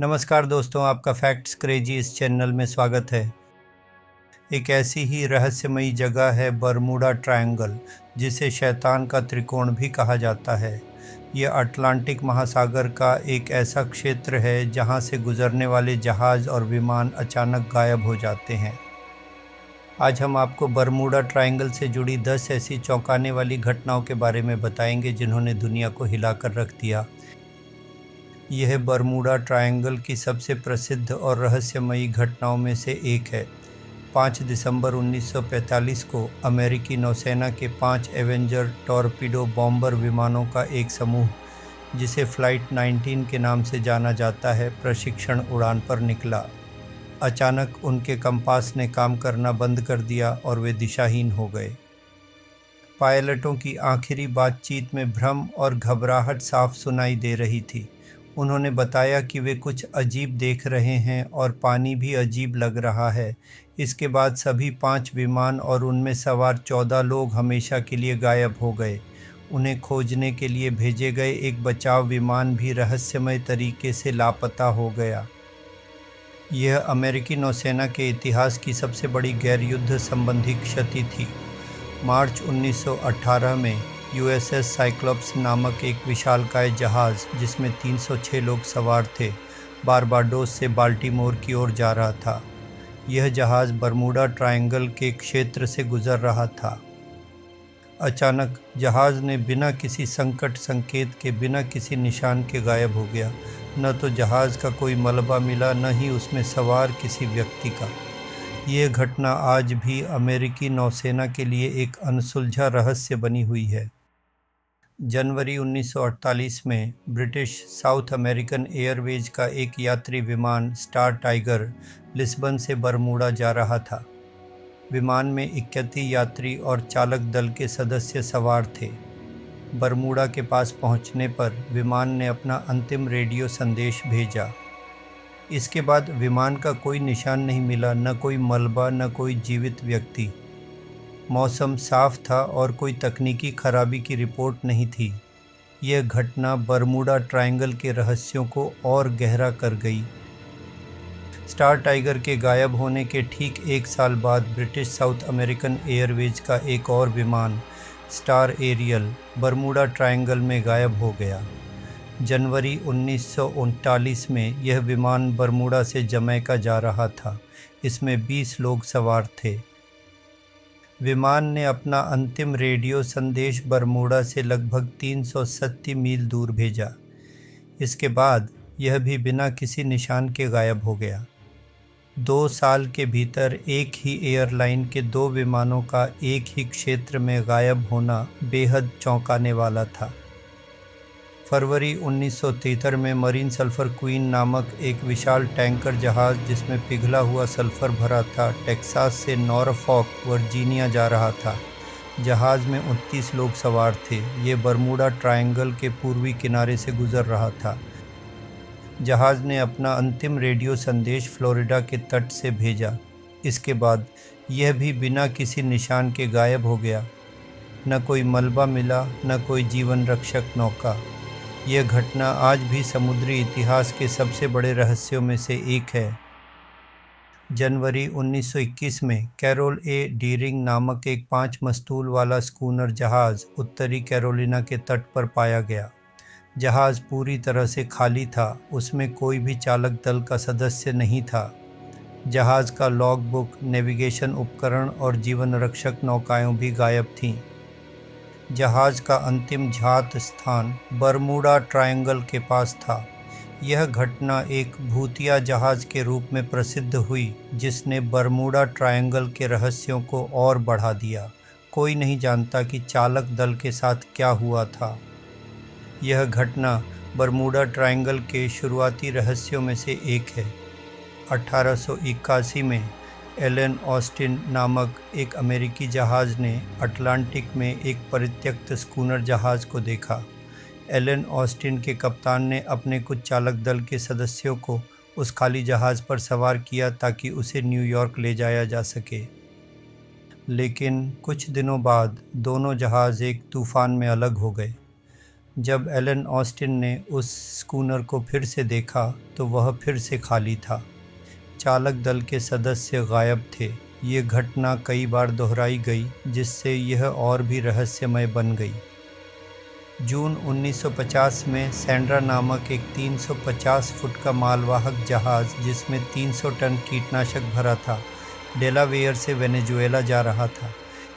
नमस्कार दोस्तों, आपका फैक्ट्स क्रेजी इस चैनल में स्वागत है। एक ऐसी ही रहस्यमयी जगह है बरमूडा ट्रायंगल, जिसे शैतान का त्रिकोण भी कहा जाता है। यह अटलांटिक महासागर का एक ऐसा क्षेत्र है जहां से गुजरने वाले जहाज़ और विमान अचानक गायब हो जाते हैं। आज हम आपको बरमूडा ट्रायंगल से जुड़ी 10 ऐसी चौंकाने वाली घटनाओं के बारे में बताएंगे जिन्होंने दुनिया को हिलाकर रख दिया। यह बरमूडा ट्रायंगल की सबसे प्रसिद्ध और रहस्यमयी घटनाओं में से एक है। 5 दिसंबर 1945 को अमेरिकी नौसेना के 5 एवेंजर टॉरपीडो बॉम्बर विमानों का एक समूह, जिसे फ्लाइट 19 के नाम से जाना जाता है, प्रशिक्षण उड़ान पर निकला। अचानक उनके कंपास ने काम करना बंद कर दिया और वे दिशाहीन हो गए। पायलटों की आखिरी बातचीत में भ्रम और घबराहट साफ सुनाई दे रही थी। उन्होंने बताया कि वे कुछ अजीब देख रहे हैं और पानी भी अजीब लग रहा है। इसके बाद सभी 5 विमान और उनमें सवार 14 लोग हमेशा के लिए गायब हो गए। उन्हें खोजने के लिए भेजे गए एक बचाव विमान भी रहस्यमय तरीके से लापता हो गया। यह अमेरिकी नौसेना के इतिहास की सबसे बड़ी गैर युद्ध संबंधी क्षति थी। मार्च 1918 में यूएसएस साइक्लोप्स नामक एक विशालकाय जहाज़, जिसमें 306 लोग सवार थे, बारबाडोस से बाल्टीमोर की ओर जा रहा था। यह जहाज़ बरमूडा ट्रायंगल के क्षेत्र से गुजर रहा था। अचानक जहाज़ ने बिना किसी संकट संकेत के, बिना किसी निशान के गायब हो गया। न तो जहाज़ का कोई मलबा मिला, न ही उसमें सवार किसी व्यक्ति का। ये घटना आज भी अमेरिकी नौसेना के लिए एक अनसुलझा रहस्य बनी हुई है। जनवरी 1948 में ब्रिटिश साउथ अमेरिकन एयरवेज का एक यात्री विमान स्टार टाइगर लिस्बन से बरमूडा जा रहा था। विमान में 71 यात्री और चालक दल के सदस्य सवार थे। बरमूडा के पास पहुंचने पर विमान ने अपना अंतिम रेडियो संदेश भेजा। इसके बाद विमान का कोई निशान नहीं मिला, न कोई मलबा, न कोई जीवित व्यक्ति। मौसम साफ था और कोई तकनीकी खराबी की रिपोर्ट नहीं थी। यह घटना बरमूडा ट्रायंगल के रहस्यों को और गहरा कर गई। स्टार टाइगर के गायब होने के ठीक एक साल बाद ब्रिटिश साउथ अमेरिकन एयरवेज का एक और विमान स्टार एरियल बरमूडा ट्रायंगल में गायब हो गया। जनवरी 1939 में यह विमान बरमूडा से जमैका जा रहा था। इसमें 20 लोग सवार थे। विमान ने अपना अंतिम रेडियो संदेश बरमूडा से लगभग 370 मील दूर भेजा। इसके बाद यह भी बिना किसी निशान के गायब हो गया। 2 साल के भीतर एक ही एयरलाइन के 2 विमानों का एक ही क्षेत्र में गायब होना बेहद चौंकाने वाला था। फरवरी 1973 में मरीन सल्फर क्वीन नामक एक विशाल टैंकर जहाज़, जिसमें पिघला हुआ सल्फर भरा था, टेक्सास से नॉरफॉक वर्जीनिया जा रहा था। जहाज़ में 29 लोग सवार थे। ये बरमूडा ट्रायंगल के पूर्वी किनारे से गुजर रहा था। जहाज़ ने अपना अंतिम रेडियो संदेश फ्लोरिडा के तट से भेजा। इसके बाद यह भी बिना किसी निशान के गायब हो गया। न कोई मलबा मिला, न कोई जीवन रक्षक नौका। यह घटना आज भी समुद्री इतिहास के सबसे बड़े रहस्यों में से एक है। जनवरी 1921 में कैरोल ए डीरिंग नामक एक 5 मस्तूल वाला स्कूनर जहाज़ उत्तरी कैरोलिना के तट पर पाया गया। जहाज़ पूरी तरह से खाली था। उसमें कोई भी चालक दल का सदस्य नहीं था। जहाज़ का लॉग बुक, नेविगेशन उपकरण और जीवन रक्षक नौकाएं भी गायब थीं। जहाज़ का अंतिम झात स्थान बरमूडा ट्रायंगल के पास था। यह घटना एक भूतिया जहाज़ के रूप में प्रसिद्ध हुई, जिसने बरमूडा ट्रायंगल के रहस्यों को और बढ़ा दिया। कोई नहीं जानता कि चालक दल के साथ क्या हुआ था। यह घटना बरमूडा ट्रायंगल के शुरुआती रहस्यों में से एक है। 1881 में एलन ऑस्टिन नामक एक अमेरिकी जहाज़ ने अटलांटिक में एक परित्यक्त स्कूनर जहाज़ को देखा। एलन ऑस्टिन के कप्तान ने अपने कुछ चालक दल के सदस्यों को उस खाली जहाज़ पर सवार किया ताकि उसे न्यूयॉर्क ले जाया जा सके। लेकिन कुछ दिनों बाद दोनों जहाज़ एक तूफ़ान में अलग हो गए। जब एलन ऑस्टिन ने उस स्कूनर को फिर से देखा तो वह फिर से खाली था। चालक दल के सदस्य गायब थे। ये घटना कई बार दोहराई गई, जिससे यह और भी रहस्यमय बन गई। जून 1950 में सैंड्रा नामक एक 350 फुट का मालवाहक जहाज़, जिसमें 300 टन कीटनाशक भरा था, डेलावेयर से वेनेजुएला जा रहा था।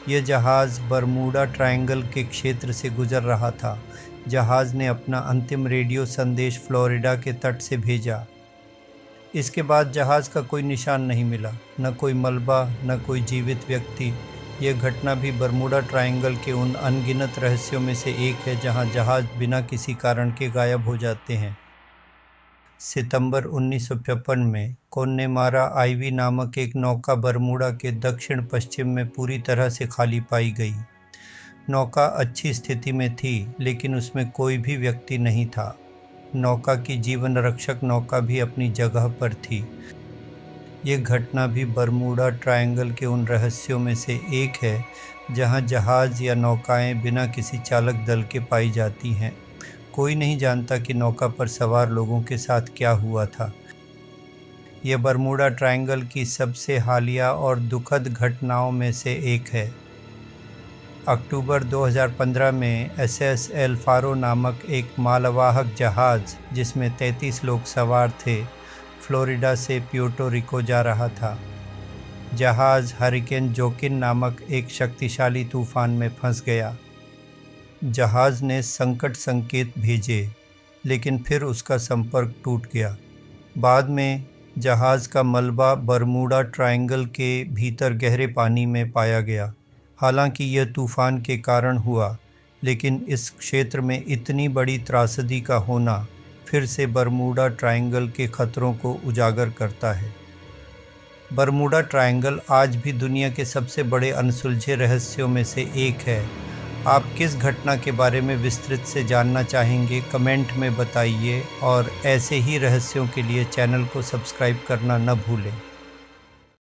यह जहाज़ बरमूडा ट्रायंगल के क्षेत्र से गुजर रहा था। जहाज़ ने अपना अंतिम रेडियो संदेश फ्लोरिडा के तट से भेजा। इसके बाद जहाज़ का कोई निशान नहीं मिला, न कोई मलबा, न कोई जीवित व्यक्ति। यह घटना भी बरमूडा ट्रायंगल के उन अनगिनत रहस्यों में से एक है जहां जहाज़ बिना किसी कारण के गायब हो जाते हैं। सितंबर 1953 में कोन्नेमारा आईवी नामक एक नौका बरमूडा के दक्षिण पश्चिम में पूरी तरह से खाली पाई गई। नौका अच्छी स्थिति में थी, लेकिन उसमें कोई भी व्यक्ति नहीं था। नौका की जीवन रक्षक नौका भी अपनी जगह पर थी। ये घटना भी बरमूडा ट्रायंगल के उन रहस्यों में से एक है जहां जहाज़ या नौकाएं बिना किसी चालक दल के पाई जाती हैं। कोई नहीं जानता कि नौका पर सवार लोगों के साथ क्या हुआ था। यह बरमूडा ट्रायंगल की सबसे हालिया और दुखद घटनाओं में से एक है। अक्टूबर 2015 में एसएस एल फारो नामक एक मालवाहक जहाज़, जिसमें 33 लोग सवार थे, फ्लोरिडा से प्यूर्टो रिको जा रहा था। जहाज़ हरिकेन जोकिन नामक एक शक्तिशाली तूफान में फंस गया। जहाज़ ने संकट संकेत भेजे, लेकिन फिर उसका संपर्क टूट गया। बाद में जहाज़ का मलबा बरमूडा ट्रायंगल के भीतर गहरे पानी में पाया गया। हालांकि यह तूफान के कारण हुआ, लेकिन इस क्षेत्र में इतनी बड़ी त्रासदी का होना फिर से बरमूडा ट्रायंगल के खतरों को उजागर करता है। बरमूडा ट्रायंगल आज भी दुनिया के सबसे बड़े अनसुलझे रहस्यों में से एक है। आप किस घटना के बारे में विस्तृत से जानना चाहेंगे, कमेंट में बताइए, और ऐसे ही रहस्यों के लिए चैनल को सब्सक्राइब करना न भूलें।